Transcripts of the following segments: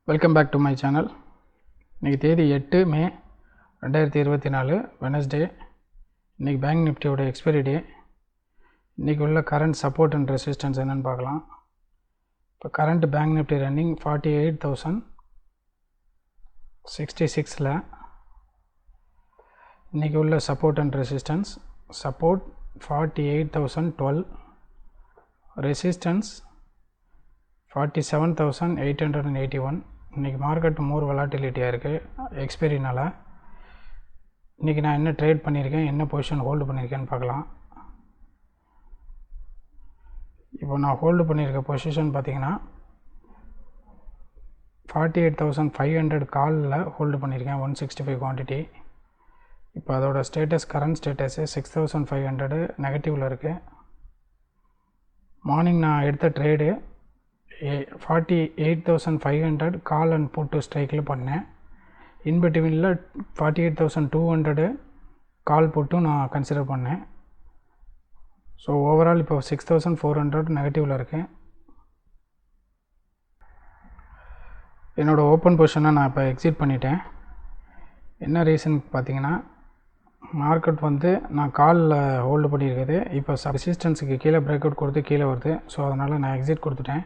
Welcome back to my channel. இன்றைக்கி தேதி 8 May 2024 Wednesday. இன்றைக்கி பேங்க் நிஃப்டியோட எக்ஸ்பைரி டே. இன்றைக்கி உள்ள கரண்ட் சப்போர்ட் அண்ட் ரெசிஸ்டன்ஸ் என்னென்னு பார்க்கலாம். இப்போ கரண்ட் பேங்க் நிஃப்டி ரன்னிங் 48,066. இன்றைக்கி உள்ள support and resistance, support 48,012, resistance 47,881. இன்றைக்கி மார்க்கெட் மோர் வெலாட்டிலிட்டியாக இருக்குது எக்ஸ்பைரினால். இன்றைக்கி நான் என்ன ட்ரேட் பண்ணியிருக்கேன், என்ன பொசிஷன் ஹோல்டு பண்ணியிருக்கேன்னு பார்க்கலாம். இப்போ நான் ஹோல்டு பண்ணியிருக்க பொசிஷன் பார்த்திங்கன்னா 48,500 காலில் ஹோல்டு பண்ணியிருக்கேன், 165 குவான்டிட்டி. இப்போ அதோட ஸ்டேட்டஸ், கரண்ட் ஸ்டேட்டஸு 6,500 நெகட்டிவில் இருக்குது. மார்னிங் நான் எடுத்த ட்ரேடு 48,500 கால் அண்ட் புட்டு ஸ்ட்ரைக்கில் பண்ணேன். இன்பிட்வீனில் 48,200 கால் புட்டும் நான் கன்சிடர் பண்ணேன். ஸோ ஓவரால் இப்போ 6,400 நெகட்டிவில் இருக்கேன். என்னோடய ஓப்பன் பொசிஷனை நான் இப்போ எக்ஸிட் பண்ணிட்டேன். என்ன ரீசன் பார்த்தீங்கன்னா, மார்க்கெட் நான் காலில் ஹோல்டு பண்ணியிருக்குது. இப்போ ரெசிஸ்டன்ஸுக்கு கீழே பிரேக் அவுட் கொடுத்து கீழே வருது. ஸோ அதனால் நான் எக்ஸிட் கொடுத்துட்டேன்.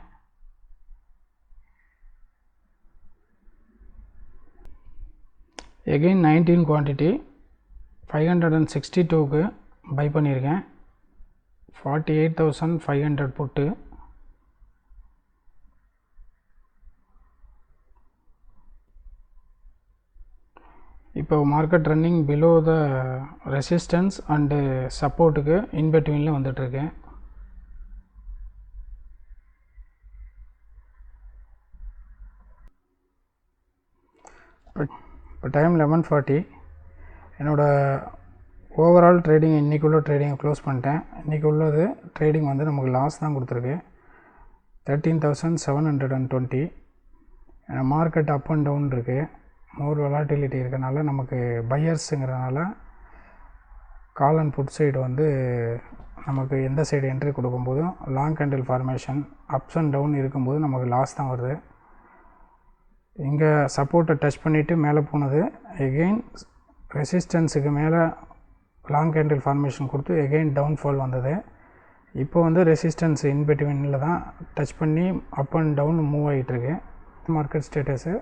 எகெயின் 19 குவான்டிட்டி 562க்கு பை பண்ணியிருக்கேன். 48,500 புட்டு. இப்போ market running below the resistance and சப்போர்ட்டுக்கு இன்பிட்வீனில் வந்துட்டுருக்கு. இப்போ டைம் 11:40. என்னோடய ஓவரால் ட்ரேடிங் இன்றைக்குள்ள ட்ரேடிங்கை க்ளோஸ் பண்ணிட்டேன். இன்றைக்கி உள்ளது ட்ரேடிங் நமக்கு லாஸ் தான் கொடுத்துருக்கு, 13,720. மார்க்கெட் அப் அண்ட் டவுன் இருக்குது, மோர் வெலாட்டிலிட்டி இருக்கனால நமக்கு பையர்ஸுங்கிறனால கால் அண்ட் புட் சைடு நமக்கு எந்த சைடு என்ட்ரி கொடுக்கும்போதும் long candle formation ups and down இருக்கும்போது நமக்கு லாஸ் தான் வருது. இங்கே சப்போர்ட்டை டச் பண்ணிவிட்டு மேலே போனது, எகெயின் ரெசிஸ்டன்ஸுக்கு மேலே லாங் கேண்டில் ஃபார்மேஷன் கொடுத்து எகெயின் டவுன்ஃபால் வந்தது. இப்போ ரெசிஸ்டன்ஸ் இன்பிட்வீனில் தான் டச் பண்ணி அப் அண்ட் டவுன் மூவ் ஆகிட்டுருக்கு. மார்க்கெட் ஸ்டேட்டஸு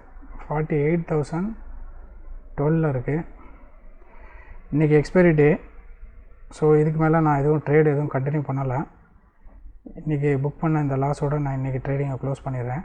48,012 இருக்குது. இன்றைக்கி எக்ஸ்பைரி டே. ஸோ இதுக்கு மேலே நான் ட்ரேட் எதுவும் கண்டினியூ பண்ணலை. இன்றைக்கி புக் பண்ண இந்த லாஸோடு நான் இன்றைக்கி ட்ரேடிங்கை க்ளோஸ் பண்ணிடுறேன்.